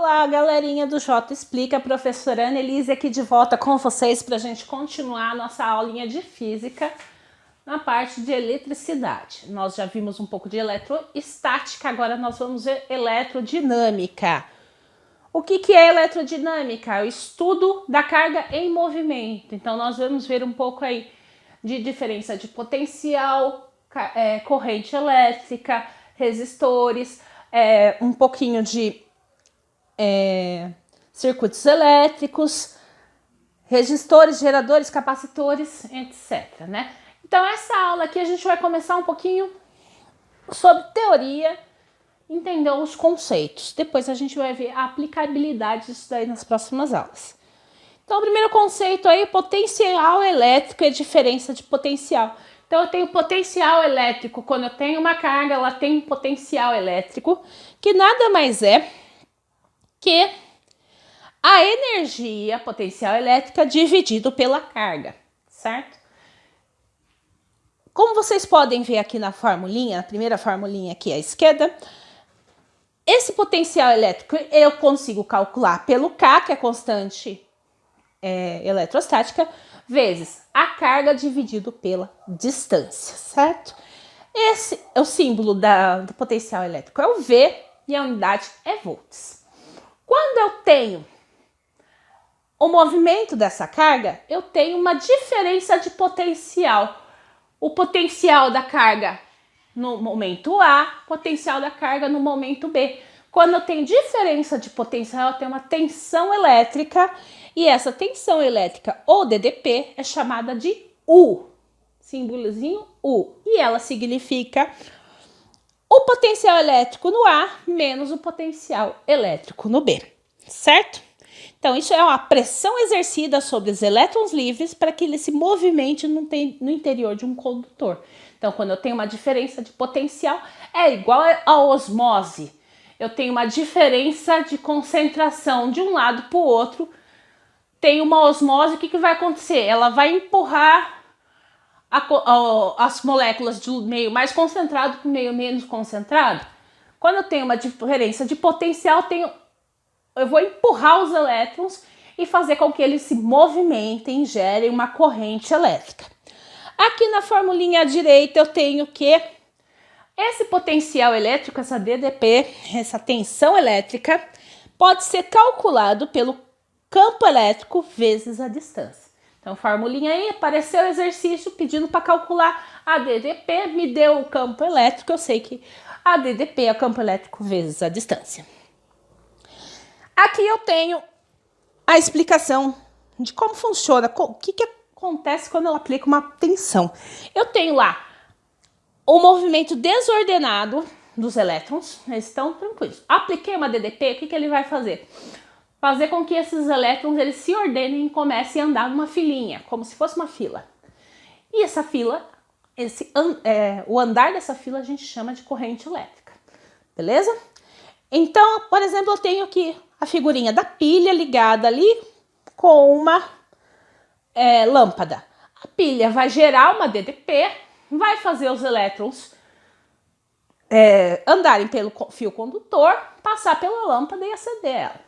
Olá, galerinha do J Explica, professora Annelise aqui de volta com vocês para a gente continuar a nossa aulinha de física na parte de eletricidade. Nós já vimos um pouco de eletroestática, agora nós vamos ver eletrodinâmica. O que é eletrodinâmica? O estudo da carga em movimento. Então nós vamos ver um pouco aí de diferença de potencial, corrente elétrica, resistores, um pouquinho de circuitos elétricos, resistores, geradores, capacitores, etc, né? Então essa aula aqui a gente vai começar um pouquinho sobre teoria, entender os conceitos. Depois a gente vai ver a aplicabilidade disso daí nas próximas aulas. Então o primeiro conceito aí, potencial elétrico e a diferença de potencial. Então eu tenho potencial elétrico, quando eu tenho uma carga, ela tem um potencial elétrico, que nada mais é que a energia potencial elétrica dividido pela carga, certo? Como vocês podem ver aqui na formulinha, a primeira formulinha aqui à esquerda, esse potencial elétrico eu consigo calcular pelo K, que é constante eletrostática, vezes a carga dividido pela distância, certo? Esse é o símbolo do potencial elétrico, é o V, e a unidade é volts. Quando eu tenho o movimento dessa carga, eu tenho uma diferença de potencial. O potencial da carga no momento A, potencial da carga no momento B. Quando eu tenho diferença de potencial, eu tenho uma tensão elétrica, e essa tensão elétrica, ou DDP, é chamada de U, símbolozinho U, e ela significa o potencial elétrico no A menos o potencial elétrico no B, certo? Então, isso é uma pressão exercida sobre os elétrons livres para que eles se movimentem no interior de um condutor. Então, quando eu tenho uma diferença de potencial, é igual a osmose. Eu tenho uma diferença de concentração de um lado para o outro. Tem uma osmose, o que vai acontecer? Ela vai empurrar as moléculas do meio mais concentrado para o meio menos concentrado. Quando eu tenho uma diferença de potencial, eu vou empurrar os elétrons e fazer com que eles se movimentem, gerem uma corrente elétrica. Aqui na formulinha à direita eu tenho que esse potencial elétrico, essa DDP, essa tensão elétrica, pode ser calculado pelo campo elétrico vezes a distância. Então, formulinha aí, apareceu o exercício pedindo para calcular a DDP, me deu o campo elétrico, eu sei que a DDP é o campo elétrico vezes a distância. Aqui eu tenho a explicação de como funciona, o que acontece quando eu aplico uma tensão. Eu tenho lá o movimento desordenado dos elétrons, eles estão tranquilos. Apliquei uma DDP, o que ele vai fazer? Fazer com que esses elétrons eles se ordenem e comecem a andar numa filinha, como se fosse uma fila. E essa fila, o andar dessa fila a gente chama de corrente elétrica, beleza? Então, por exemplo, eu tenho aqui a figurinha da pilha ligada ali com uma lâmpada. A pilha vai gerar uma DDP, vai fazer os elétrons andarem pelo fio condutor, passar pela lâmpada e acender ela.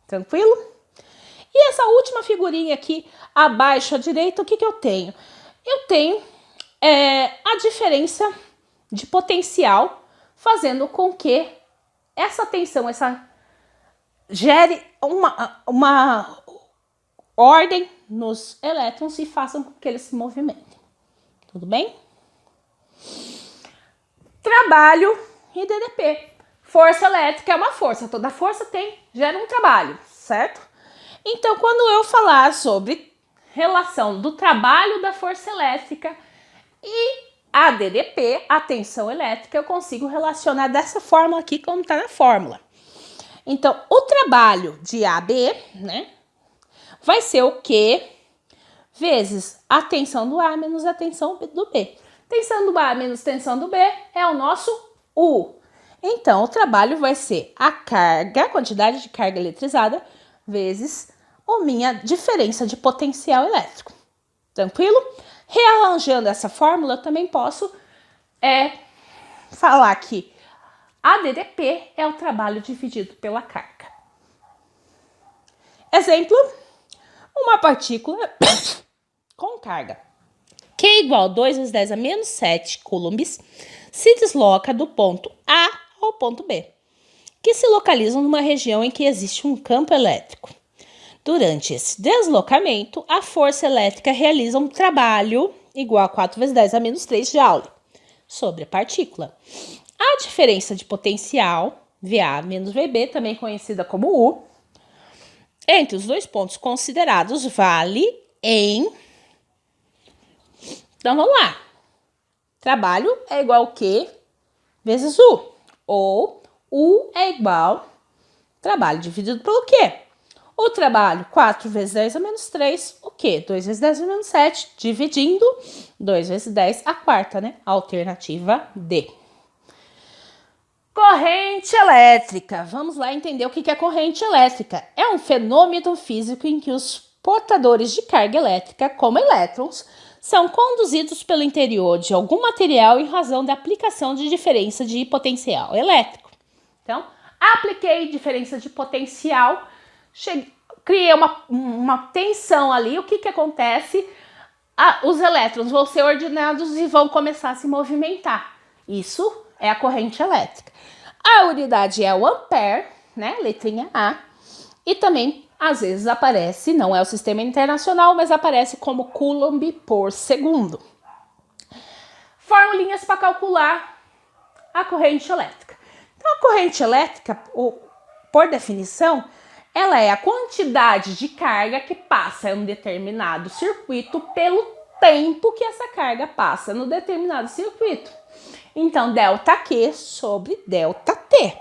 Tranquilo? E essa última figurinha aqui, abaixo à direita, o que eu tenho? Eu tenho a diferença de potencial, fazendo com que essa tensão, gere uma ordem nos elétrons e façam com que eles se movimentem. Tudo bem? Trabalho e DDP. Força elétrica é uma força, toda força gera um trabalho, certo? Então, quando eu falar sobre relação do trabalho da força elétrica e a DDP, a tensão elétrica, eu consigo relacionar dessa forma aqui, como está na fórmula. Então, o trabalho de AB, né, vai ser o Q vezes a tensão do A menos a tensão do B. Tensão do A menos tensão do B é o nosso U. Então, o trabalho vai ser a carga, a quantidade de carga eletrizada, vezes a minha diferença de potencial elétrico. Tranquilo? Rearranjando essa fórmula, eu também posso falar que a DDP é o trabalho dividido pela carga. Exemplo, uma partícula com carga Q igual a 2 vezes 10 a menos 7 coulombs se desloca do ponto A ao ponto B, que se localizam numa região em que existe um campo elétrico. Durante esse deslocamento, a força elétrica realiza um trabalho igual a 4 vezes 10 a menos 3 Joule sobre a partícula. A diferença de potencial, VA menos VB, também conhecida como U, entre os dois pontos considerados vale em... Então, vamos lá. Trabalho é igual a Q vezes U. Ou U é igual a trabalho dividido pelo Q. O trabalho, 4 vezes 10 a menos 3, o Q? 2 vezes 10 a menos 7, dividindo 2 vezes 10 a quarta, né? Alternativa D. Corrente elétrica. Vamos lá entender o que é corrente elétrica. É um fenômeno físico em que os portadores de carga elétrica, como elétrons, são conduzidos pelo interior de algum material em razão da aplicação de diferença de potencial elétrico. Então, apliquei diferença de potencial, criei uma tensão ali. O que acontece? Os elétrons vão ser ordenados e vão começar a se movimentar. Isso é a corrente elétrica. A unidade é o ampere, né? Letrinha A. E também, às vezes, aparece, não é o sistema internacional, mas aparece como coulomb por segundo. Formulinhas para calcular a corrente elétrica. Então, a corrente elétrica, por definição, ela é a quantidade de carga que passa em um determinado circuito pelo tempo que essa carga passa no determinado circuito. Então, ΔQ sobre ΔT.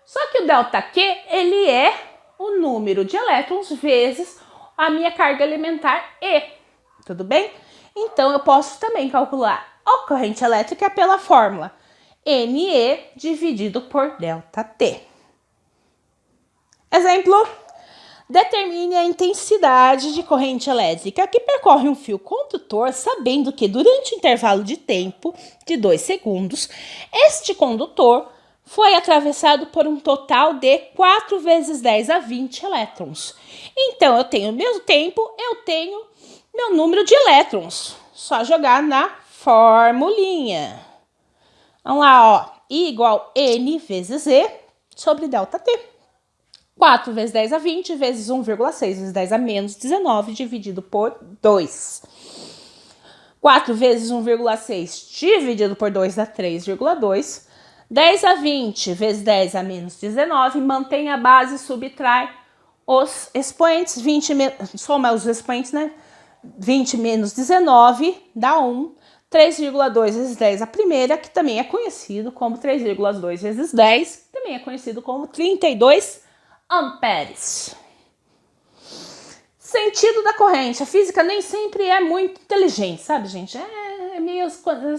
Só que o ΔQ, ele é o número de elétrons vezes a minha carga elementar E. Tudo bem? Então, eu posso também calcular a corrente elétrica pela fórmula NE dividido por ΔT. Exemplo, determine a intensidade de corrente elétrica que percorre um fio condutor, sabendo que durante o intervalo de tempo de 2 segundos, este condutor foi atravessado por um total de 4 vezes 10 a 20 elétrons. Então, eu tenho o mesmo tempo, eu tenho meu número de elétrons. Só jogar na formulinha. Vamos lá, ó. I igual N vezes E sobre ΔT. 4 vezes 10 a 20 vezes 1,6 vezes 10 a menos 19 dividido por 2. 4 vezes 1,6 dividido por 2 dá 3,2. 10 a 20 vezes 10 a menos 19, mantém a base, subtrai os expoentes, soma os expoentes, né? 20 menos 19 dá 1. 3,2 vezes 10 a primeira, que também é conhecido como 3,2 vezes 10, que também é conhecido como 32 amperes. Sentido da corrente. A física nem sempre é muito inteligente, sabe, gente? É meio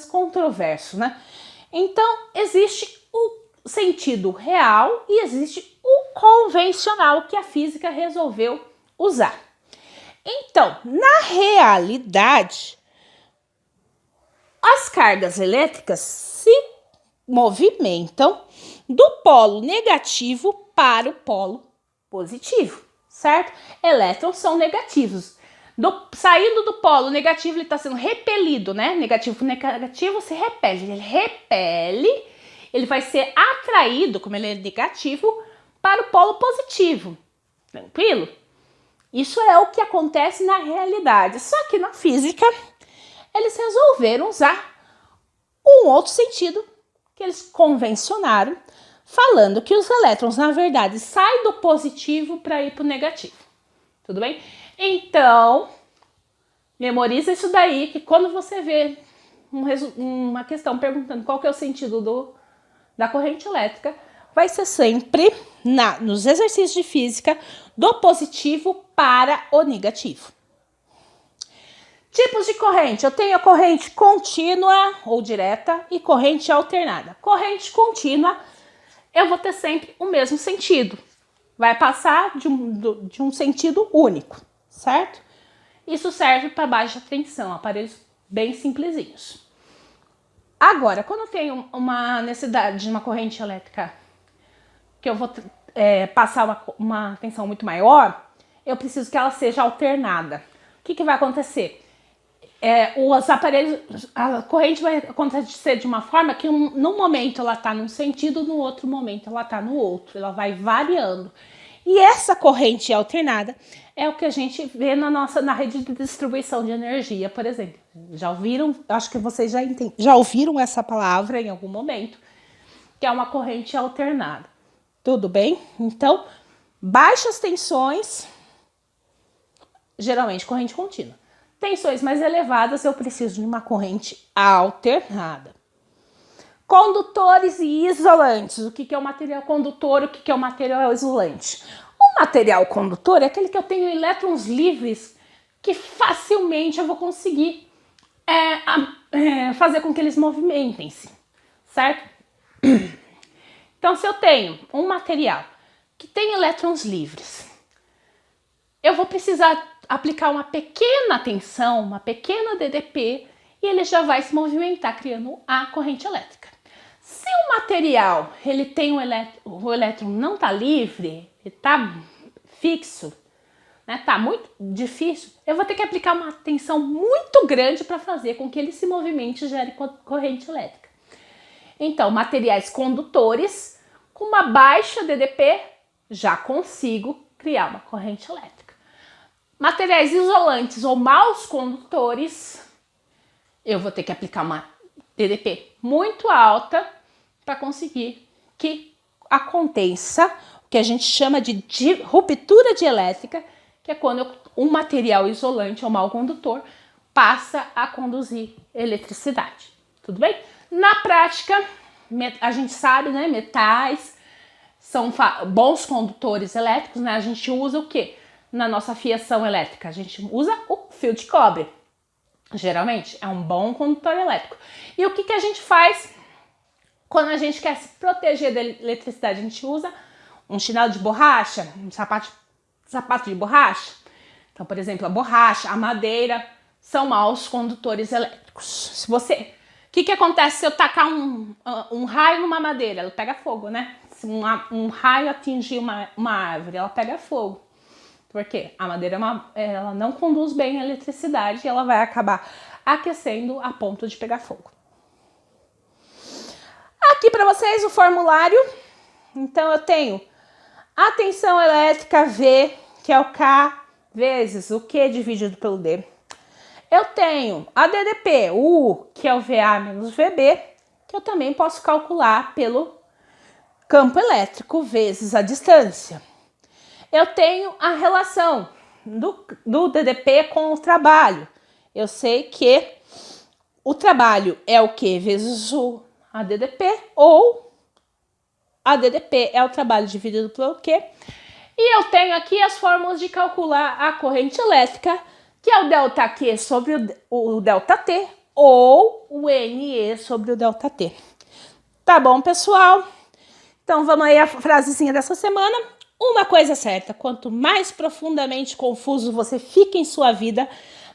controverso, né? Então, existe o sentido real e existe o convencional que a física resolveu usar. Então, na realidade, as cargas elétricas se movimentam do polo negativo para o polo positivo, certo? Elétrons são negativos. Saindo do polo negativo, ele está sendo repelido, né? Negativo por negativo se repele. Ele repele, ele vai ser atraído, como ele é negativo, para o polo positivo. Tranquilo? Isso é o que acontece na realidade. Só que na física, eles resolveram usar um outro sentido que eles convencionaram, falando que os elétrons, na verdade, saem do positivo para ir para o negativo. Tudo bem? Então, memoriza isso daí, que quando você vê uma questão perguntando qual que é o sentido da corrente elétrica, vai ser sempre, nos exercícios de física, do positivo para o negativo. Tipos de corrente. Eu tenho a corrente contínua ou direta e corrente alternada. Corrente contínua, eu vou ter sempre o mesmo sentido. Vai passar de um sentido único, certo? Isso serve para baixa tensão, aparelhos bem simplesinhos. Agora, quando eu tenho uma necessidade de uma corrente elétrica que eu vou passar uma tensão muito maior, eu preciso que ela seja alternada. O que vai acontecer? Os aparelhos, a corrente vai acontecer de uma forma que num momento ela está num sentido, no outro momento ela está no outro, ela vai variando. E essa corrente alternada é o que a gente vê na rede de distribuição de energia, por exemplo. Já ouviram? Acho que vocês já ouviram essa palavra em algum momento, que é uma corrente alternada. Tudo bem? Então, baixas tensões, geralmente corrente contínua. Tensões mais elevadas, eu preciso de uma corrente alternada. Condutores e isolantes. O que é o material condutor? O que é o material isolante? O material condutor é aquele que eu tenho elétrons livres que facilmente eu vou conseguir fazer com que eles movimentem-se, certo? Então, se eu tenho um material que tem elétrons livres, eu vou precisar aplicar uma pequena tensão, uma pequena DDP, e ele já vai se movimentar, criando a corrente elétrica. Se o material ele tem o elétron não está livre, ele está fixo, né, tá muito difícil, eu vou ter que aplicar uma tensão muito grande para fazer com que ele se movimente e gere corrente elétrica. Então, materiais condutores, com uma baixa DDP, já consigo criar uma corrente elétrica. Materiais isolantes ou maus condutores, eu vou ter que aplicar uma DDP muito alta para conseguir que aconteça o que a gente chama de ruptura dielétrica, que é quando um material isolante ou mau condutor passa a conduzir eletricidade. Tudo bem? Na prática, a gente sabe, né, metais são bons condutores elétricos, né? A gente usa o quê? Na nossa fiação elétrica, a gente usa o fio de cobre. Geralmente é um bom condutor elétrico. E o que a gente faz quando a gente quer se proteger da eletricidade? A gente usa um chinelo de borracha, um sapato de borracha. Então, por exemplo, a borracha, a madeira são maus condutores elétricos. Se você, o que acontece se eu tacar um raio numa madeira? Ela pega fogo, né? Se um raio atingir uma árvore, ela pega fogo. Por quê? A madeira ela não conduz bem a eletricidade e ela vai acabar aquecendo a ponto de pegar fogo. Aqui para vocês o formulário. Então eu tenho a tensão elétrica V, que é o K vezes o Q dividido pelo D. Eu tenho a DDP, o U, que é o VA menos VB, que eu também posso calcular pelo campo elétrico vezes a distância. Eu tenho a relação do DDP com o trabalho. Eu sei que o trabalho é o Q vezes a DDP, ou a DDP é o trabalho dividido pelo Q. E eu tenho aqui as fórmulas de calcular a corrente elétrica, que é o ΔQ sobre o ΔT, ou o NE sobre o ΔT. Tá bom, pessoal? Então vamos aí a frasezinha dessa semana. Uma coisa certa, quanto mais profundamente confuso você fica em sua vida,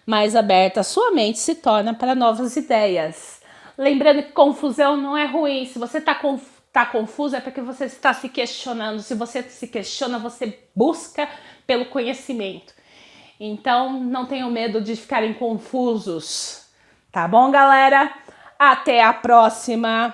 mais aberta a sua mente se torna para novas ideias. Lembrando que confusão não é ruim. Se você está confuso é porque você está se questionando. Se você se questiona, você busca pelo conhecimento. Então, não tenham medo de ficarem confusos. Tá bom, galera? Até a próxima!